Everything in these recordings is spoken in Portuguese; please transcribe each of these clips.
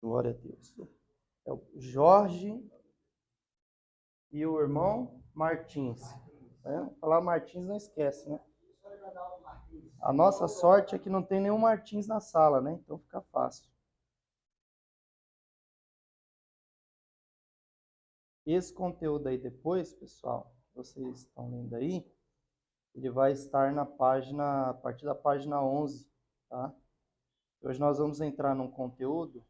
Glória a Deus. É o Jorge e o irmão Martins. Falar Martins não esquece, né? A nossa sorte é que não tem nenhum Martins na sala, né? Então fica fácil. Esse conteúdo aí depois, pessoal, que vocês estão lendo aí, ele vai estar na página, a partir da página 11, tá? Hoje nós vamos entrar num conteúdo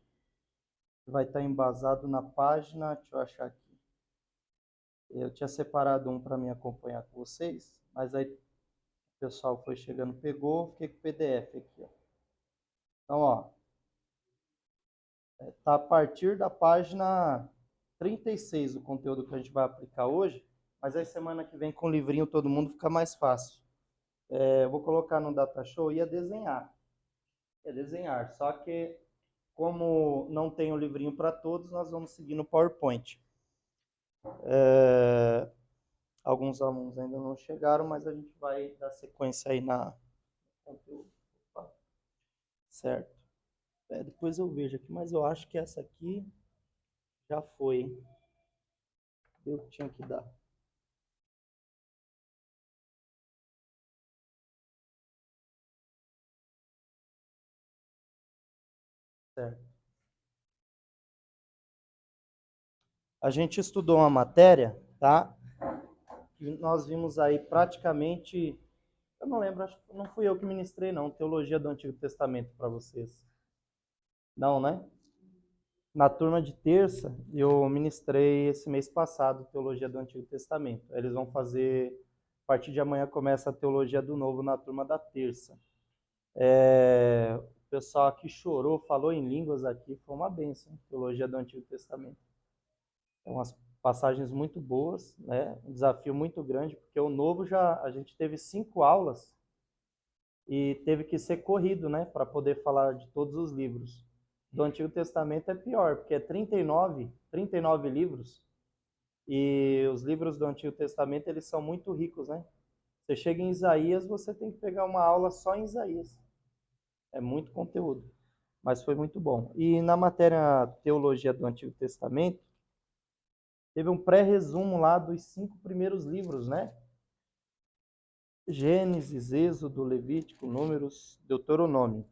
que vai estar embasado na página, deixa eu achar aqui. Eu tinha separado um para me acompanhar com vocês, mas aí o pessoal foi chegando, pegou, fiquei com o PDF aqui, ó. Então, ó, tá a partir da página 36 o conteúdo que a gente vai aplicar hoje, mas aí semana que vem com o livrinho todo mundo fica mais fácil. Eu vou colocar no Datashow e ia desenhar, só que como não tem o livrinho para todos, nós vamos seguir no PowerPoint. Alguns alunos ainda não chegaram, mas a gente vai dar sequência aí na conteúdo. Certo. Depois eu vejo aqui, mas eu acho que essa aqui já foi, hein? Deu o que tinha que dar. Certo. A gente estudou uma matéria, tá? E nós vimos aí praticamente, eu não lembro, acho que não fui eu que ministrei não, Teologia do Antigo Testamento para vocês. Não, né? Na turma de terça, eu ministrei esse mês passado Teologia do Antigo Testamento. Eles vão fazer, a partir de amanhã começa a Teologia do Novo na turma da terça. O pessoal aqui chorou, falou em línguas aqui, foi uma bênção, Teologia do Antigo Testamento. Tem umas passagens muito boas, né? Um desafio muito grande, porque o Novo a gente teve 5 aulas e teve que ser corrido, né? Para poder falar de todos os livros. Do Antigo Testamento é pior, porque é 39 livros, e os livros do Antigo Testamento, eles são muito ricos, né? Você chega em Isaías, você tem que pegar uma aula só em Isaías. É muito conteúdo, mas foi muito bom. E na matéria Teologia do Antigo Testamento, teve um pré-resumo lá dos 5 primeiros livros, né? Gênesis, Êxodo, Levítico, Números, Deuteronômio.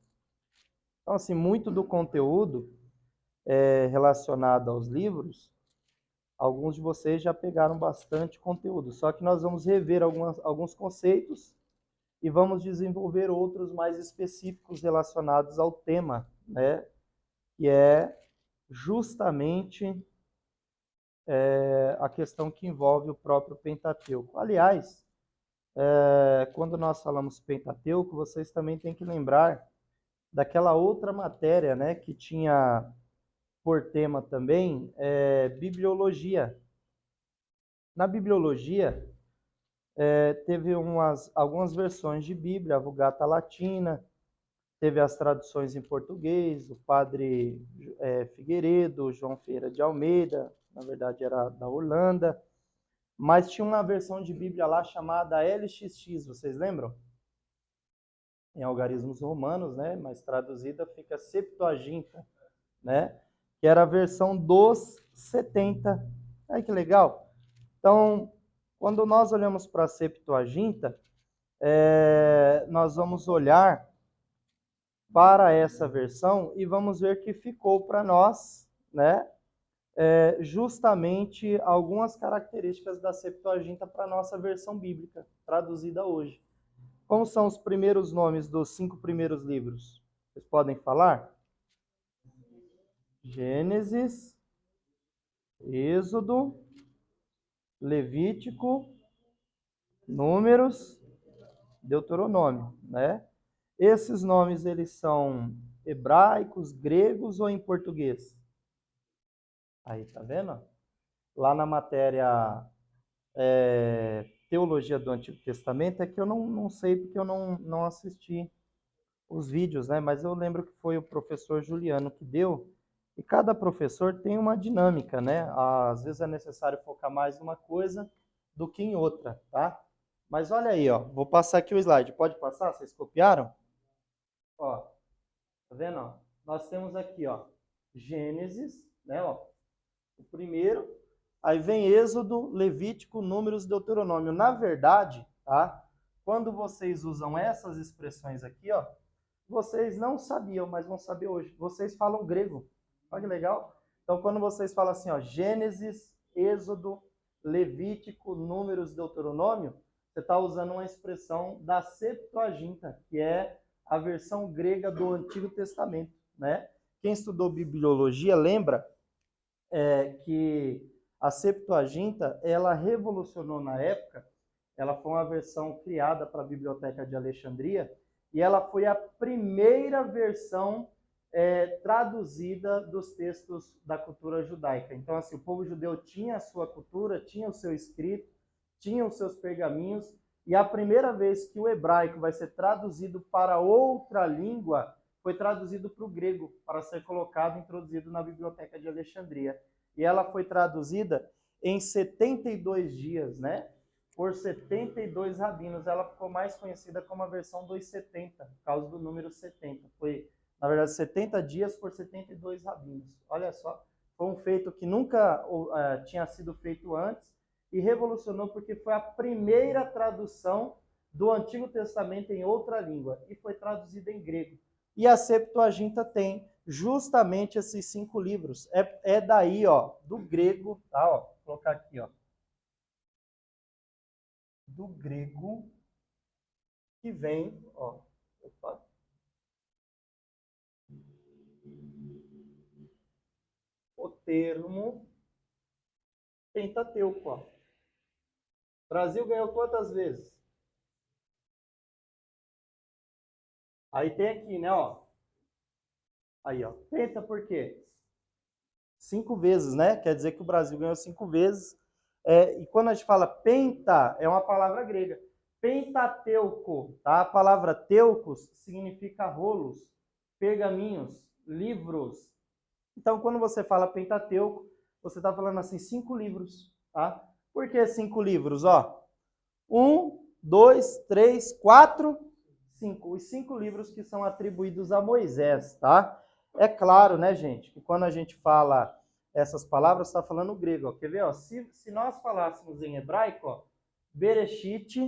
Então, assim, muito do conteúdo relacionado aos livros, alguns de vocês já pegaram bastante conteúdo. Só que nós vamos rever alguns conceitos e vamos desenvolver outros mais específicos relacionados ao tema, né? Que é justamente a questão que envolve o próprio Pentateuco. Aliás, quando nós falamos Pentateuco, vocês também têm que lembrar daquela outra matéria, né, que tinha por tema também bibliologia. Na bibliologia, teve algumas versões de Bíblia, a Vulgata Latina, teve as traduções em português, o padre Figueiredo, João Ferreira de Almeida, na verdade era da Holanda, mas tinha uma versão de Bíblia lá chamada LXX, vocês lembram? Em algarismos romanos, né? Mas traduzida fica Septuaginta, né? Que era a versão dos 70. Ai, que legal! Então, quando nós olhamos para a Septuaginta, nós vamos olhar para essa versão e vamos ver que ficou para nós, né? Justamente algumas características da Septuaginta para a nossa versão bíblica, traduzida hoje. Como são os primeiros nomes dos 5 primeiros livros? Vocês podem falar? Gênesis, Êxodo, Levítico, Números, Deuteronômio, né? Esses nomes, eles são hebraicos, gregos ou em português? Aí, tá vendo? Lá na matéria Teologia do Antigo Testamento, é que eu não sei porque eu não assisti os vídeos, né? Mas eu lembro que foi o professor Juliano que deu, e cada professor tem uma dinâmica, né? Às vezes é necessário focar mais numa coisa do que em outra, tá? Mas olha aí, ó, vou passar aqui o slide. Pode passar? Vocês copiaram? Ó, tá vendo? Ó? Nós temos aqui, ó, Gênesis, né, ó, o primeiro, aí vem Êxodo, Levítico, Números, Deuteronômio. Na verdade, tá? Quando vocês usam essas expressões aqui, ó, vocês não sabiam, mas vão saber hoje. Vocês falam grego. Olha que legal. Então, quando vocês falam assim, ó, Gênesis, Êxodo, Levítico, Números, Deuteronômio, você está usando uma expressão da Septuaginta, que é a versão grega do Antigo Testamento, né? Quem estudou bibliologia lembra que a Septuaginta, ela revolucionou na época, ela foi uma versão criada para a Biblioteca de Alexandria, e ela foi a primeira versão traduzida dos textos da cultura judaica. Então, assim, o povo judeu tinha a sua cultura, tinha o seu escrito, tinha os seus pergaminhos, e a primeira vez que o hebraico vai ser traduzido para outra língua foi traduzido para o grego, para ser colocado, introduzido na Biblioteca de Alexandria. E ela foi traduzida em 72 dias, né? Por 72 rabinos. Ela ficou mais conhecida como a versão 270, por causa do número 70. Foi, na verdade, 70 dias por 72 rabinos. Olha só, foi um feito que nunca tinha sido feito antes e revolucionou porque foi a primeira tradução do Antigo Testamento em outra língua e foi traduzida em grego. E a Septuaginta tem justamente esses 5 livros. É daí, ó, do grego, tá? Ó, vou colocar aqui, ó. Do grego que vem, ó. Opa. O termo Pentateuco, ó. O Brasil ganhou quantas vezes? Aí tem aqui, né, ó. Aí, ó. Penta por quê? 5 vezes, né? Quer dizer que o Brasil ganhou 5 vezes. E quando a gente fala penta, é uma palavra grega. Pentateuco, tá? A palavra teucos significa rolos, pergaminhos, livros. Então, quando você fala Pentateuco, você está falando assim, 5 livros, tá? Por que 5 livros? Ó, 1, 2, 3, 4, 5. Os 5 livros que são atribuídos a Moisés, tá? É claro, né, gente, que quando a gente fala essas palavras, está falando grego. Ó. Quer ver? Ó? Se nós falássemos em hebraico, ó, Bereshit,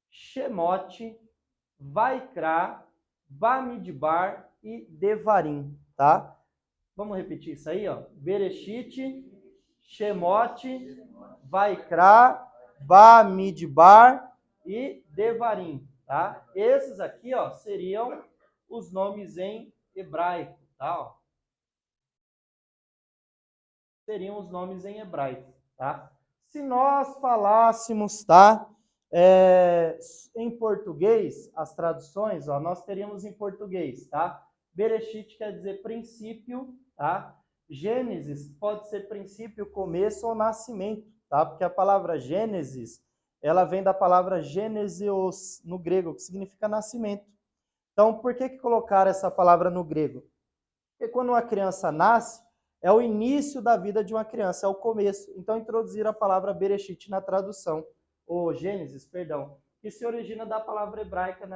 Shemot, Vaikra, Bamidbar e Devarim, tá? Vamos repetir isso aí, ó. Bereshit, Shemot, Vaikra, Bamidbar e Devarim, tá? Esses aqui, ó, seriam os nomes em hebraico, tá? Ó. Seriam os nomes em hebraico, tá? Se nós falássemos, tá? Em português, as traduções, ó, nós teríamos em português, tá? Bereshit quer dizer princípio, tá? Gênesis pode ser princípio, começo ou nascimento, tá? Porque a palavra Gênesis, ela vem da palavra Gênesis no grego, que significa nascimento. Então, por que colocaram essa palavra no grego? Porque quando uma criança nasce, é o início da vida de uma criança, é o começo. Então, introduziram a palavra Bereshit na tradução, ou Gênesis, perdão, que se origina da palavra hebraica,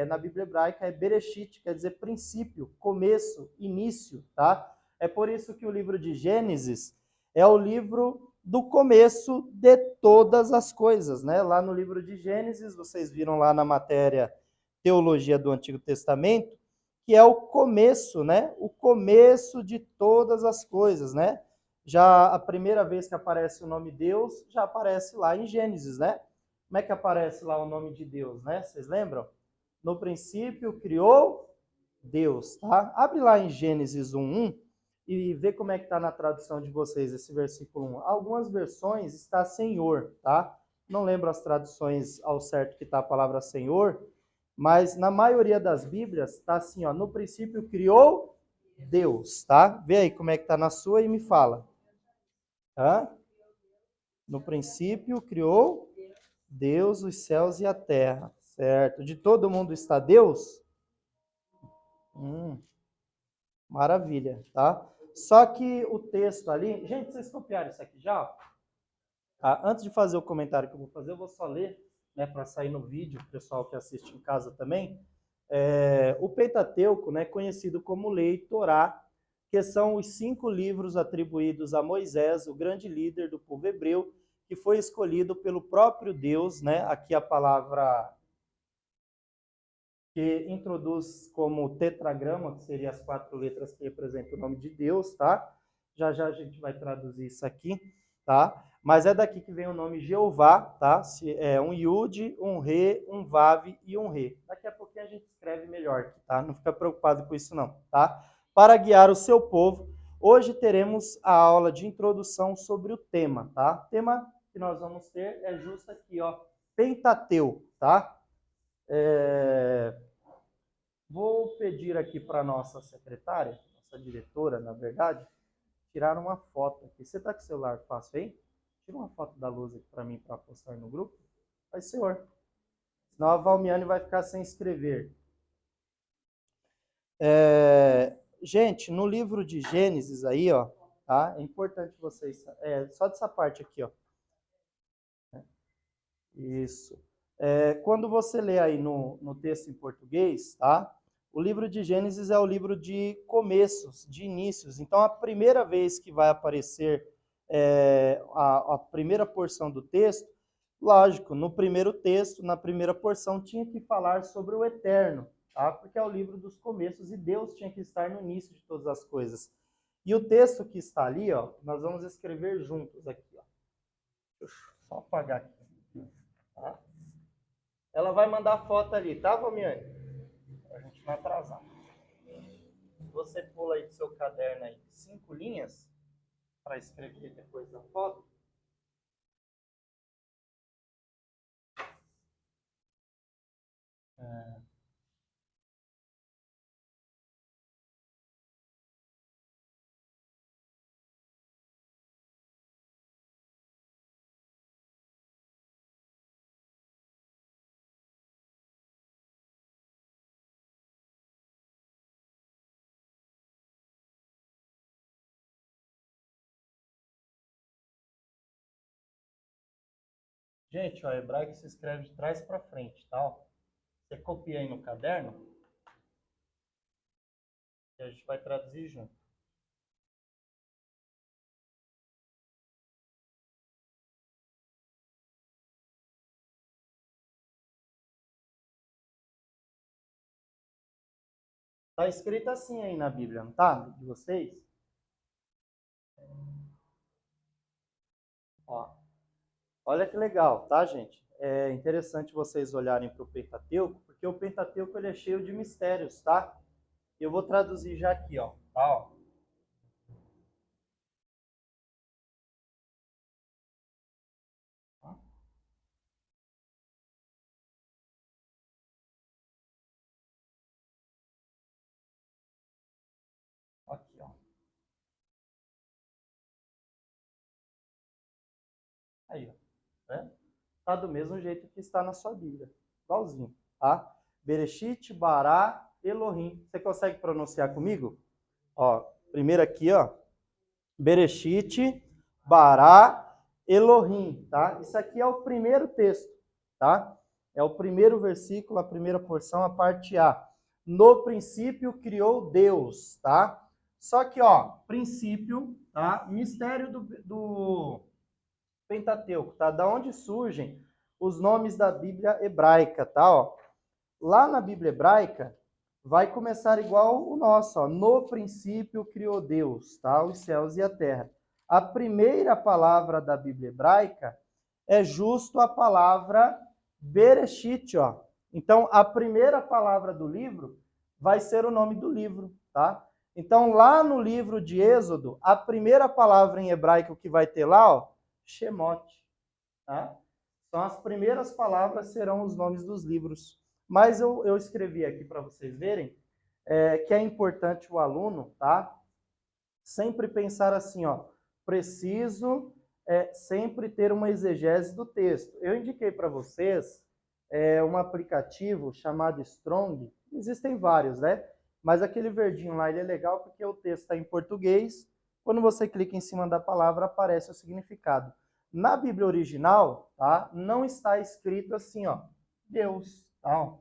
na Bíblia hebraica, é Bereshit, quer dizer princípio, começo, início, tá? É por isso que o livro de Gênesis é o livro do começo de todas as coisas, né? Lá no livro de Gênesis, vocês viram lá na matéria Teologia do Antigo Testamento, que é o começo, né? O começo de todas as coisas, né? Já a primeira vez que aparece o nome Deus, já aparece lá em Gênesis, né? Como é que aparece lá o nome de Deus, né? Vocês lembram? No princípio criou Deus, tá? Abre lá em Gênesis 1:1 e vê como é que está na tradução de vocês esse versículo 1. Algumas versões está Senhor, tá? Não lembro as traduções ao certo que está a palavra Senhor, mas na maioria das Bíblias está assim, ó, no princípio criou Deus, tá? Vê aí como é que está na sua e me fala. Hã? No princípio criou Deus os céus e a terra, certo? De todo mundo está Deus? Maravilha, tá? Só que o texto ali... Gente, vocês copiaram isso aqui já? Tá? Antes de fazer o comentário que eu vou fazer, eu vou só ler, né, para sair no vídeo, o pessoal que assiste em casa também. O Pentateuco, né, conhecido como Lei Torá, que são os 5 livros atribuídos a Moisés, o grande líder do povo hebreu, que foi escolhido pelo próprio Deus, né? Aqui a palavra que introduz como tetragrama, que seria as 4 letras que representam o nome de Deus, tá? Já já a gente vai traduzir isso aqui, tá? Mas é daqui que vem o nome Jeová, tá? É um Yud, um Re, um Vav e um Re. Daqui a pouquinho a gente escreve melhor, tá? Não fica preocupado com isso não, tá? Para guiar o seu povo, hoje teremos a aula de introdução sobre o tema, tá? O tema que nós vamos ter é justo aqui, ó, Pentateuco, tá? Vou pedir aqui para nossa secretária, nossa diretora, na verdade, tirar uma foto aqui. Você está com o celular fácil aí? Tira uma foto da luz aqui para mim para postar no grupo. Vai, senhor. Senão a Valmiane vai ficar sem escrever. Gente, no livro de Gênesis aí, ó, tá? É importante vocês... só dessa parte aqui, ó. Isso. Quando você lê aí no texto em português, tá? O livro de Gênesis é o livro de começos, de inícios. Então, a primeira vez que vai aparecer a primeira porção do texto, lógico, no primeiro texto, na primeira porção, tinha que falar sobre o eterno, tá? Porque é o livro dos começos e Deus tinha que estar no início de todas as coisas. E o texto que está ali, ó, nós vamos escrever juntos aqui, ó. Deixa eu só apagar aqui. Tá? Ela vai mandar foto ali, tá, Valmiane? Pra gente não atrasar. Você pula aí do seu caderno aí 5 linhas para escrever depois da foto. Gente, ó, hebraico se escreve de trás para frente, tá? Você copia aí no caderno e a gente vai traduzir junto. Tá escrito assim aí na Bíblia, não tá? De vocês? Ó, olha que legal, tá, gente? É interessante vocês olharem para o Pentateuco, porque o Pentateuco ele é cheio de mistérios, tá? Eu vou traduzir já aqui, ó. Tá, ó. Aqui, ó. Aí, ó. Né? Tá do mesmo jeito que está na sua Bíblia. Igualzinho, tá? Bereshit, Bará, Elohim. Você consegue pronunciar comigo? Ó, primeiro aqui, ó. Bereshit, Bará, Elohim, tá? Isso aqui é o primeiro texto, tá? É o primeiro versículo, a primeira porção, a parte A. No princípio criou Deus, tá? Só que, ó, princípio, tá? Mistério do Pentateuco, tá? Da onde surgem os nomes da Bíblia hebraica, tá? Ó, lá na Bíblia hebraica vai começar igual o nosso, ó. No princípio criou Deus, tá? Os céus e a terra. A primeira palavra da Bíblia hebraica é justo a palavra Bereshit, ó. Então, a primeira palavra do livro vai ser o nome do livro, tá? Então, lá no livro de Êxodo, a primeira palavra em hebraico que vai ter lá, ó, Shemot, tá? Então, as primeiras palavras serão os nomes dos livros. Mas eu escrevi aqui para vocês verem que é importante o aluno, tá? Sempre pensar assim, ó, preciso sempre ter uma exegese do texto. Eu indiquei para vocês um aplicativo chamado Strong. Existem vários, né? Mas aquele verdinho lá, ele é legal porque o texto está em português. Quando você clica em cima da palavra, aparece o significado. Na Bíblia original, tá? Não está escrito assim, ó, Deus, tá? Ó,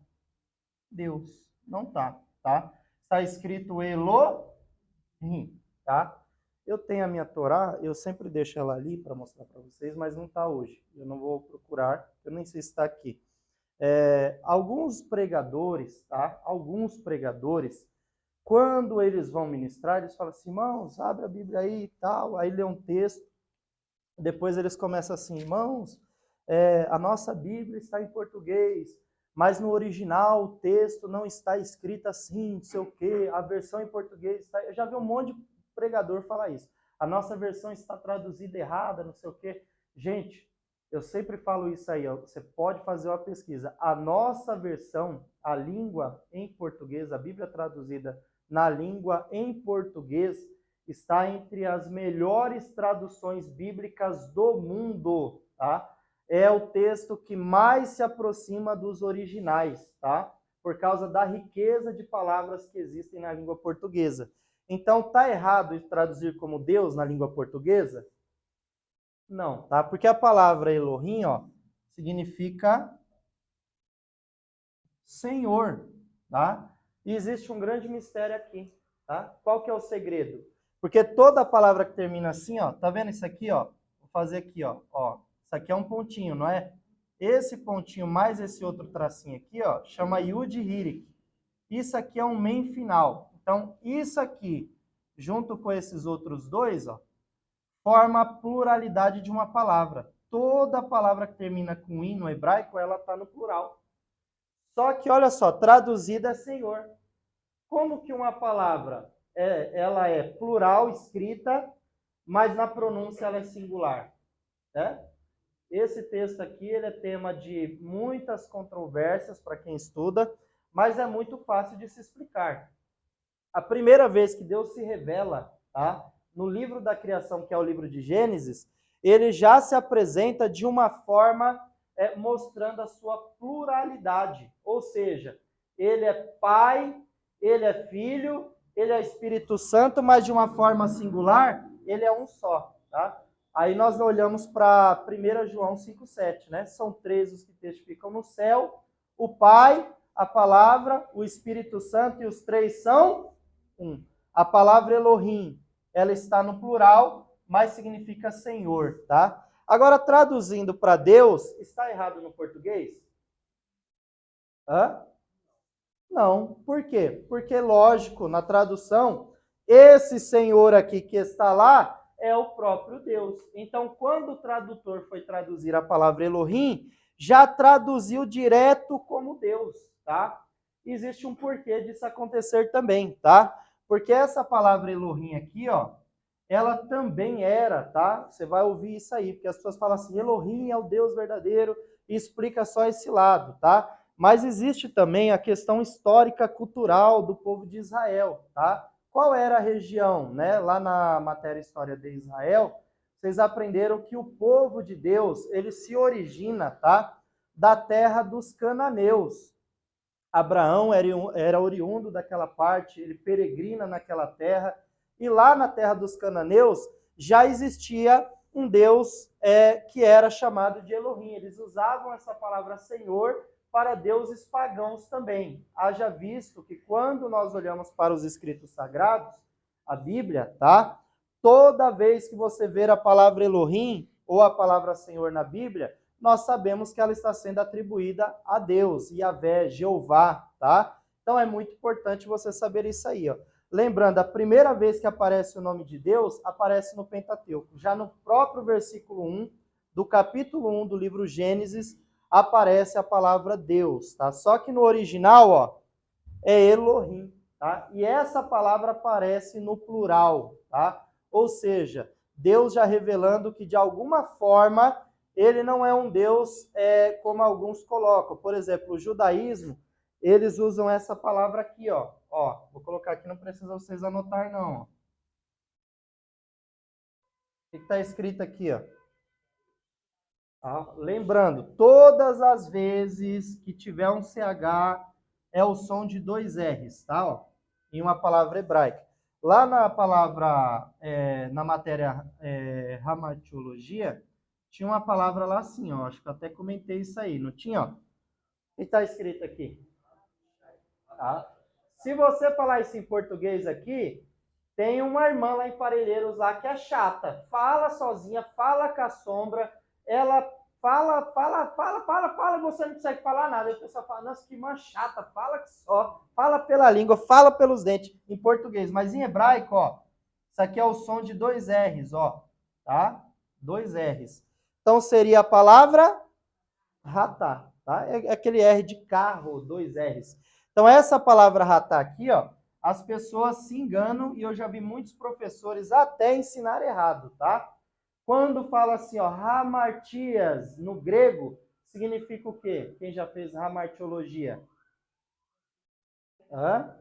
Deus, não tá, tá? Está escrito Elohim, tá? Eu tenho a minha Torá, eu sempre deixo ela ali para mostrar para vocês, mas não está hoje. Eu não vou procurar, eu nem sei se está aqui. Alguns pregadores, tá? Alguns pregadores, quando eles vão ministrar, eles falam assim, irmãos, abre a Bíblia aí e tal, aí lê um texto, depois eles começam assim, irmãos, a nossa Bíblia está em português, mas no original o texto não está escrito assim, não sei o quê, a versão em português está... Eu já vi um monte de pregador falar isso. A nossa versão está traduzida errada, não sei o quê. Gente, eu sempre falo isso aí, ó, você pode fazer uma pesquisa. A nossa versão, a língua em português, a Bíblia traduzida na língua em português, está entre as melhores traduções bíblicas do mundo, tá? É o texto que mais se aproxima dos originais, tá? Por causa da riqueza de palavras que existem na língua portuguesa. Então, tá errado traduzir como Deus na língua portuguesa? Não, tá? Porque a palavra Elohim, ó, significa Senhor, tá? E existe um grande mistério aqui, tá? Qual que é o segredo? Porque toda palavra que termina assim, ó, tá vendo isso aqui, ó? Vou fazer aqui, ó, isso aqui é um pontinho, não é? Esse pontinho mais esse outro tracinho aqui, ó, chama Yud Hirik. Isso aqui é um mem final. Então, isso aqui, junto com esses outros dois, ó, forma a pluralidade de uma palavra. Toda palavra que termina com in no hebraico, ela tá no plural. Só que, olha só, traduzida é Senhor. Como que uma palavra ela é plural, escrita, mas na pronúncia ela é singular? Né? Esse texto aqui ele é tema de muitas controvérsias para quem estuda, mas é muito fácil de se explicar. A primeira vez que Deus se revela, tá? No livro da criação, que é o livro de Gênesis, ele já se apresenta de uma forma mostrando a sua pluralidade. Ou seja, ele é Pai, ele é Filho, ele é Espírito Santo, mas de uma forma singular, ele é um só. Tá? Aí nós olhamos para 1 João 5,7, né? São três os que testificam no céu, o Pai, a Palavra, o Espírito Santo, e os três são um. A palavra Elohim, ela está no plural, mas significa Senhor, tá? Agora, traduzindo para Deus, está errado no português? Hã? Não. Por quê? Porque, lógico, na tradução, esse Senhor aqui que está lá é o próprio Deus. Então, quando o tradutor foi traduzir a palavra Elohim, já traduziu direto como Deus, tá? Existe um porquê disso acontecer também, tá? Porque essa palavra Elohim aqui, ó, ela também era, tá? Você vai ouvir isso aí, porque as pessoas falam assim, Elohim é o Deus verdadeiro, e explica só esse lado, tá? Mas existe também a questão histórica cultural do povo de Israel, tá? Qual era a região, né? Lá na matéria História de Israel, vocês aprenderam que o povo de Deus, ele se origina, tá? Da terra dos cananeus. Abraão era oriundo daquela parte, ele peregrina naquela terra, e lá na terra dos cananeus já existia um Deus que era chamado de Elohim. Eles usavam essa palavra Senhor para deuses pagãos também. Haja visto que quando nós olhamos para os escritos sagrados, a Bíblia, tá? Toda vez que você ver a palavra Elohim ou a palavra Senhor na Bíblia, nós sabemos que ela está sendo atribuída a Deus, Yahvé, Jeová, tá? Então é muito importante você saber isso aí, ó. Lembrando, a primeira vez que aparece o nome de Deus, aparece no Pentateuco. Já no próprio versículo 1 do capítulo 1 do livro Gênesis, aparece a palavra Deus, tá? Só que no original, ó, é Elohim, tá? E essa palavra aparece no plural, tá? Ou seja, Deus já revelando que de alguma forma ele não é um Deus como alguns colocam. Por exemplo, o judaísmo, eles usam essa palavra aqui, ó. Vou colocar aqui, não precisa vocês anotar, não. Ó. O que está escrito aqui, ó? Lembrando, todas as vezes que tiver um CH, é o som de dois R's, tá? Ó, em uma palavra hebraica. Lá na palavra, na matéria ramatiologia, tinha uma palavra lá assim, ó. Acho que eu até comentei isso aí, não tinha? Ó? O que está escrito aqui? Tá? Se você falar isso em português aqui, Tem uma irmã lá em Parelheiros lá que é chata. Fala sozinha, fala com a sombra. Ela fala, você não consegue falar nada. Aí o pessoal fala, nossa, que irmã chata, fala que só. Fala pela língua, fala pelos dentes, em português. Mas em hebraico, ó, isso aqui é o som de 2 R's, ó, tá? 2 R's. Então seria a palavra ratá, tá? É aquele R de carro, 2 R's. Então essa palavra ratá aqui, ó, as pessoas se enganam e eu já vi muitos professores até ensinar errado, tá? Quando fala assim, ó, hamartias, no grego, significa o quê? Quem já fez hamartiologia? Hã?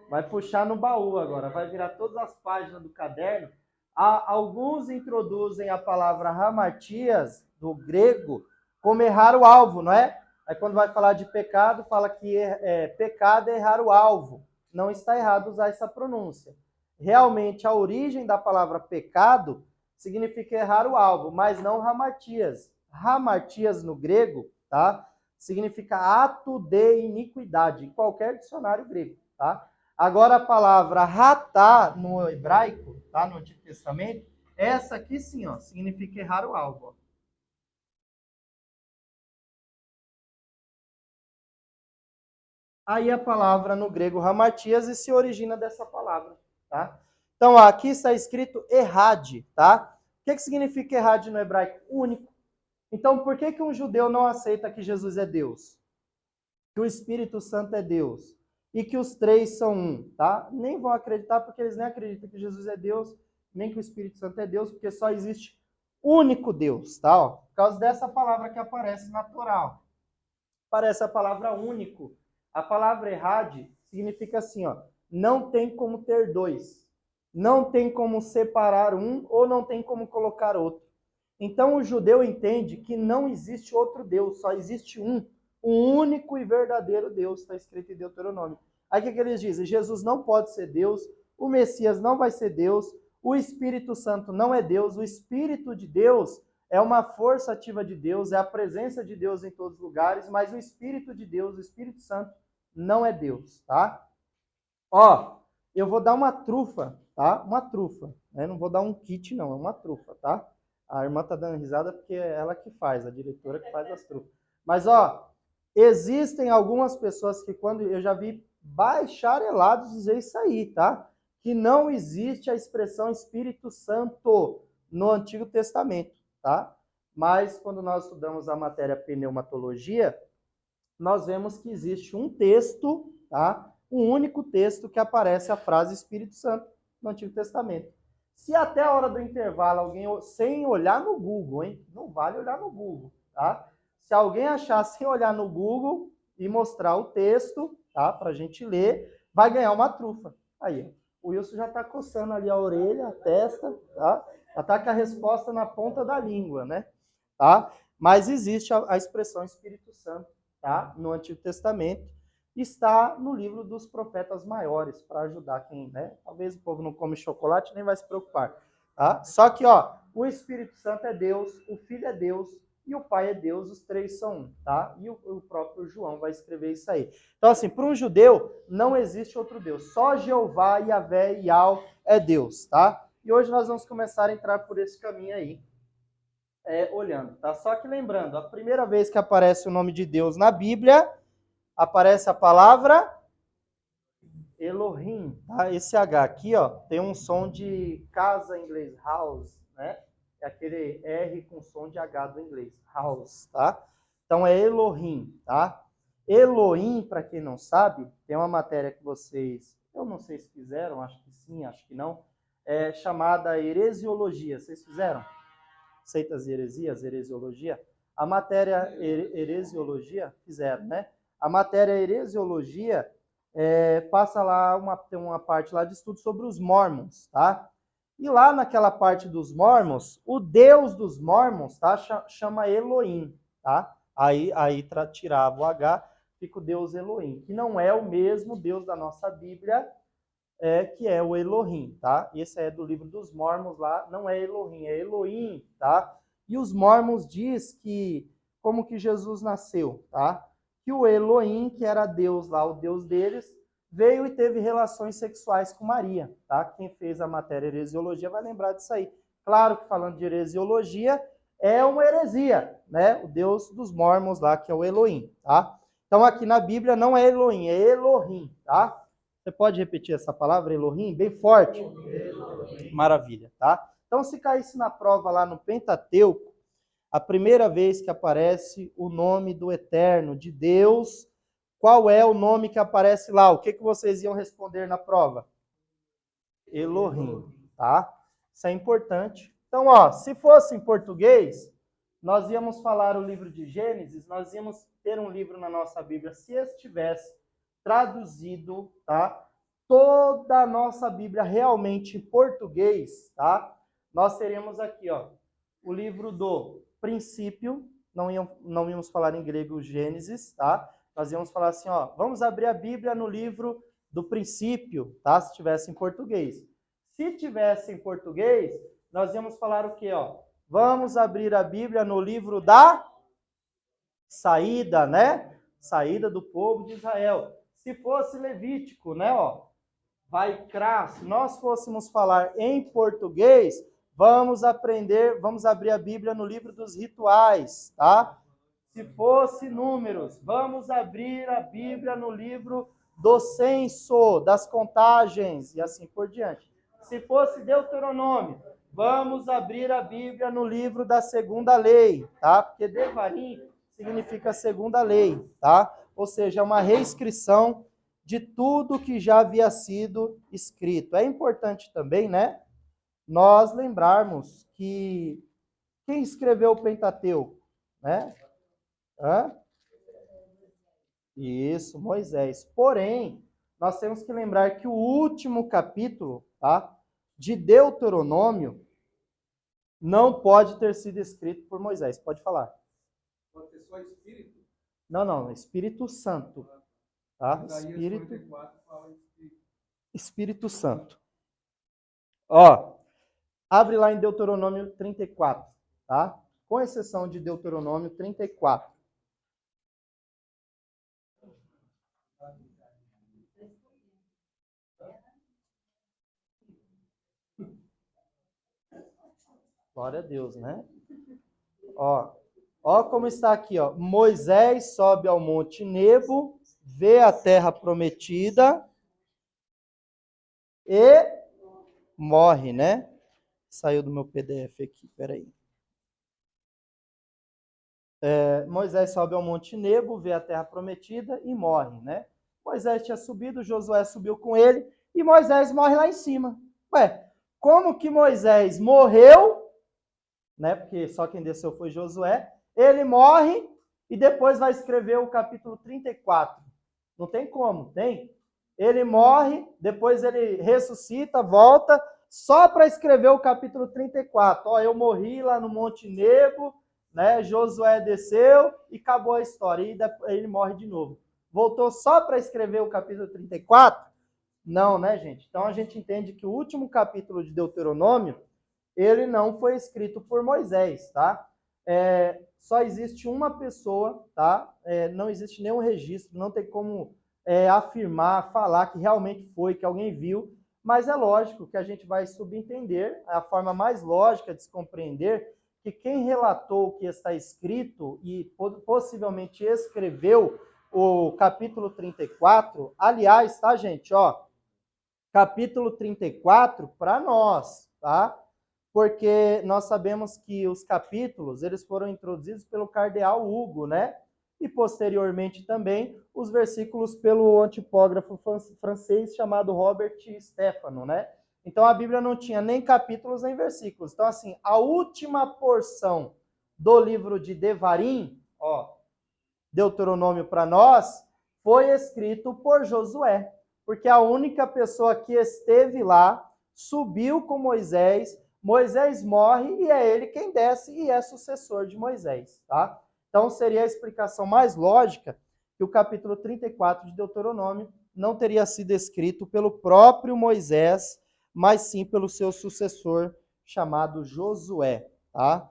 Vai puxar no baú agora, vai virar todas as páginas do caderno. Alguns introduzem a palavra hamartias, do grego, como errar o alvo, não é? Aí quando vai falar de pecado, fala que pecado é errar o alvo. Não está errado usar essa pronúncia. Realmente, a origem da palavra pecado significa errar o alvo, mas não hamartias. Hamartias no grego, tá? Significa ato de iniquidade, em qualquer dicionário grego, tá? Agora a palavra ratá no hebraico, tá? No Antigo Testamento, essa aqui sim, ó, significa errar o alvo. Ó. Aí a palavra no grego hamartias e se origina dessa palavra, tá? Então, ó, aqui está escrito errade, tá? O que significa errade no hebraico? Único. Então, por que um judeu não aceita que Jesus é Deus? Que o Espírito Santo é Deus e que os três são um, tá? Nem vão acreditar porque eles nem acreditam que Jesus é Deus, nem que o Espírito Santo é Deus, porque só existe único Deus, tá? Ó, por causa dessa palavra que aparece na Torá. Aparece a palavra único. A palavra errade significa assim, ó, não tem como ter dois. Não tem como separar um ou não tem como colocar outro. Então o judeu entende que não existe outro Deus, só existe um. O único e verdadeiro Deus, está escrito em Deuteronômio. Aí o que eles dizem? Jesus não pode ser Deus, o Messias não vai ser Deus, o Espírito Santo não é Deus, o Espírito de Deus é uma força ativa de Deus, é a presença de Deus em todos os lugares, mas o Espírito de Deus, o Espírito Santo, não é Deus, tá? Ó, eu vou dar uma trufa, tá? Uma trufa, né? Não vou dar um kit, não, é uma trufa, tá? A irmã tá dando risada porque é ela que faz, a diretora que faz as trufas. Mas, ó, existem algumas pessoas que quando eu já vi bacharelados dizer isso aí, tá? Que não existe a expressão Espírito Santo no Antigo Testamento, tá? Mas quando nós estudamos a matéria pneumatologia, nós vemos que existe um texto, tá? Um único texto que aparece a frase Espírito Santo no Antigo Testamento. Se até a hora do intervalo alguém, sem olhar no Google, hein? Não vale olhar no Google, tá? Se alguém achar sem olhar no Google e mostrar o texto, tá? Pra gente ler, vai ganhar uma trufa. Aí, o Wilson já tá coçando ali a orelha, a testa, tá? Já tá com a resposta na ponta da língua, né? Tá? Mas existe a expressão Espírito Santo, tá? No Antigo Testamento, está no livro dos profetas maiores, para ajudar quem, né? Talvez o povo não come chocolate, nem vai se preocupar, tá? Só que, ó, o Espírito Santo é Deus, o Filho é Deus e o Pai é Deus, os três são um, tá? E o próprio João vai escrever isso aí. Então, assim, para um judeu, não existe outro Deus. Só Jeová, Yahvé e Yahweh é Deus, tá? E hoje nós vamos começar a entrar por esse caminho aí, olhando, tá? Só que lembrando, a primeira vez que aparece o nome de Deus na Bíblia, aparece a palavra Elohim, tá? Esse H aqui, ó, tem um som de casa em inglês, house, né? É aquele R com som de H do inglês, house, tá? Então é Elohim, tá? Elohim, para quem não sabe, tem uma matéria que vocês, eu não sei se fizeram, acho que sim, acho que não, é chamada heresiologia. Vocês fizeram? Seitas e heresias, heresiologia? A matéria heresiologia, fizeram, né? A matéria heresiologia passa lá, tem uma parte lá de estudo sobre os mormons, tá? E lá naquela parte dos mormons, o Deus dos mormons, tá? Chama Elohim, tá? Aí tirava o H, fica o Deus Elohim, que não é o mesmo Deus da nossa Bíblia, que é o Elohim, tá? Esse é do livro dos Mormons lá, não é Elohim, é Elohim, tá? E os Mormons diz que como que Jesus nasceu, tá? Que o Elohim, que era Deus lá, o Deus deles, veio e teve relações sexuais com Maria, tá? Quem fez a matéria heresiologia vai lembrar disso aí. Claro que falando de heresiologia, é uma heresia, né? O Deus dos mormons lá, que é o Elohim, tá? Então aqui na Bíblia não é Elohim, é Elohim, tá? Você pode repetir essa palavra, Elohim, bem forte? Elohim. Maravilha, tá? Então se caísse na prova lá no Pentateuco, a primeira vez que aparece o nome do Eterno, de Deus, qual é o nome que aparece lá? O que vocês iam responder na prova? Elohim, tá? Isso é importante. Então, ó, se fosse em português, nós íamos falar o livro de Gênesis, nós íamos ter um livro na nossa Bíblia, se estivesse traduzido, tá? Toda a nossa Bíblia realmente em português, tá? Nós teríamos aqui, ó, o livro do princípio, não íamos falar em grego Gênesis, tá? Nós íamos falar assim, ó, vamos abrir a Bíblia no livro do princípio, tá? Se tivesse em português. Se tivesse em português, nós íamos falar o quê, ó? Vamos abrir a Bíblia no livro da saída, né? Saída do povo de Israel. Se fosse Levítico, né, ó? Vaikra, se nós fôssemos falar em português, vamos abrir a Bíblia no livro dos rituais, tá? Se fosse Números, vamos abrir a Bíblia no livro do censo, das contagens e assim por diante. Se fosse Deuteronômio, vamos abrir a Bíblia no livro da segunda lei, tá? Porque Devarim significa segunda lei, tá? Ou seja, é uma reescrição de tudo que já havia sido escrito. É importante também, né, nós lembrarmos que quem escreveu o Pentateuco, né? Hã? Isso, Moisés. Porém, nós temos que lembrar que o último capítulo, tá, de Deuteronômio não pode ter sido escrito por Moisés. Pode falar. Pode ser só Espírito? Não, Espírito Santo. Tá? Espírito Santo. Ó, abre lá em Deuteronômio 34, tá? Com exceção de Deuteronômio 34. Glória a Deus, né? Ó como está aqui, ó. Moisés sobe ao monte Nebo, vê a terra prometida e morre, né? Saiu do meu PDF aqui, peraí. Moisés sobe ao monte Nebo, vê a terra prometida e morre, né? Moisés tinha subido, Josué subiu com ele e Moisés morre lá em cima. Ué, como que Moisés morreu, né? Porque só quem desceu foi Josué. Ele morre e depois vai escrever o capítulo 34. Não tem como, tem? Ele morre, depois ele ressuscita, volta, só para escrever o capítulo 34. Ó, eu morri lá no Monte Nebo, né? Josué desceu e acabou a história. E ele morre de novo. Voltou só para escrever o capítulo 34? Não, né, gente? Então a gente entende que o último capítulo de Deuteronômio, ele não foi escrito por Moisés, tá? Só existe uma pessoa, tá? Não existe nenhum registro, não tem como afirmar, falar que realmente foi, que alguém viu, mas é lógico que a gente vai subentender, a forma mais lógica de se compreender, que quem relatou o que está escrito e possivelmente escreveu o capítulo 34, aliás, tá, gente, ó, capítulo 34 para nós, tá? Porque nós sabemos que os capítulos, eles foram introduzidos pelo cardeal Hugo, né? E posteriormente também os versículos pelo antipógrafo francês chamado Robert Stefano, né? Então a Bíblia não tinha nem capítulos nem versículos. Então assim, a última porção do livro de Devarim, ó, Deuteronômio para nós, foi escrito por Josué, porque a única pessoa que esteve lá, subiu com Moisés, Moisés morre e é ele quem desce e é sucessor de Moisés, tá? Então seria a explicação mais lógica que o capítulo 34 de Deuteronômio não teria sido escrito pelo próprio Moisés, mas sim pelo seu sucessor chamado Josué, tá?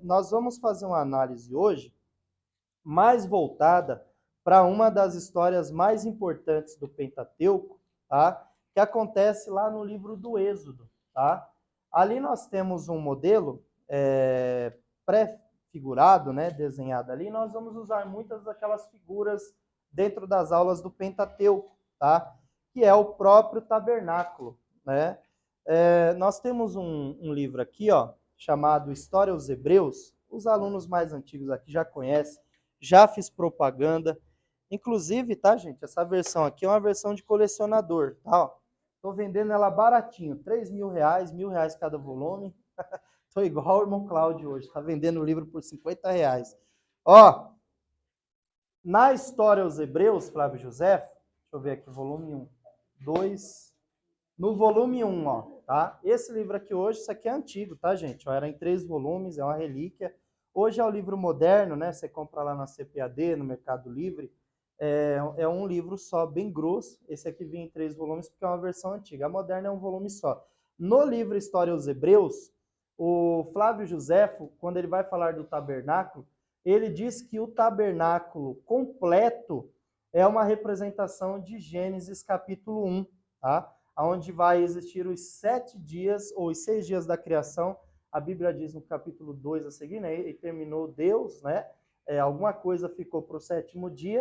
Nós vamos fazer uma análise hoje mais voltada para uma das histórias mais importantes do Pentateuco, tá? Que acontece lá no livro do Êxodo. Tá? Ali nós temos um modelo pré-figurado, né, desenhado ali. Nós vamos usar muitas daquelas figuras dentro das aulas do Pentateuco, tá? Que é o próprio tabernáculo. Né? Nós temos um livro aqui, ó, chamado História aos Hebreus. Os alunos mais antigos aqui já conhecem, já fiz propaganda. Inclusive, tá, gente, essa versão aqui é uma versão de colecionador, tá? Estou vendendo ela baratinho, R$3.000, R$1.000 cada volume. Estou igual o irmão Cláudio hoje, está vendendo o livro por R$50. Ó, na História aos Hebreus, Flávio José, deixa eu ver aqui, volume 1, 2, no volume 1, ó, tá? Esse livro aqui hoje, isso aqui é antigo, tá, gente? Ó, era em 3 volumes, é uma relíquia. Hoje é o livro moderno, né? Você compra lá na CPAD, no Mercado Livre. É um livro só, bem grosso. Esse aqui vinha em 3 volumes porque é uma versão antiga. A moderna é um volume só. No livro História aos Hebreus, o Flávio Joséfo, quando ele vai falar do tabernáculo, ele diz que o tabernáculo completo é uma representação de Gênesis capítulo 1, tá? Onde vai existir os 7 dias, ou os 6 dias da criação. A Bíblia diz no capítulo 2 a seguir, né? E terminou Deus, né? Alguma coisa ficou para o 7º dia,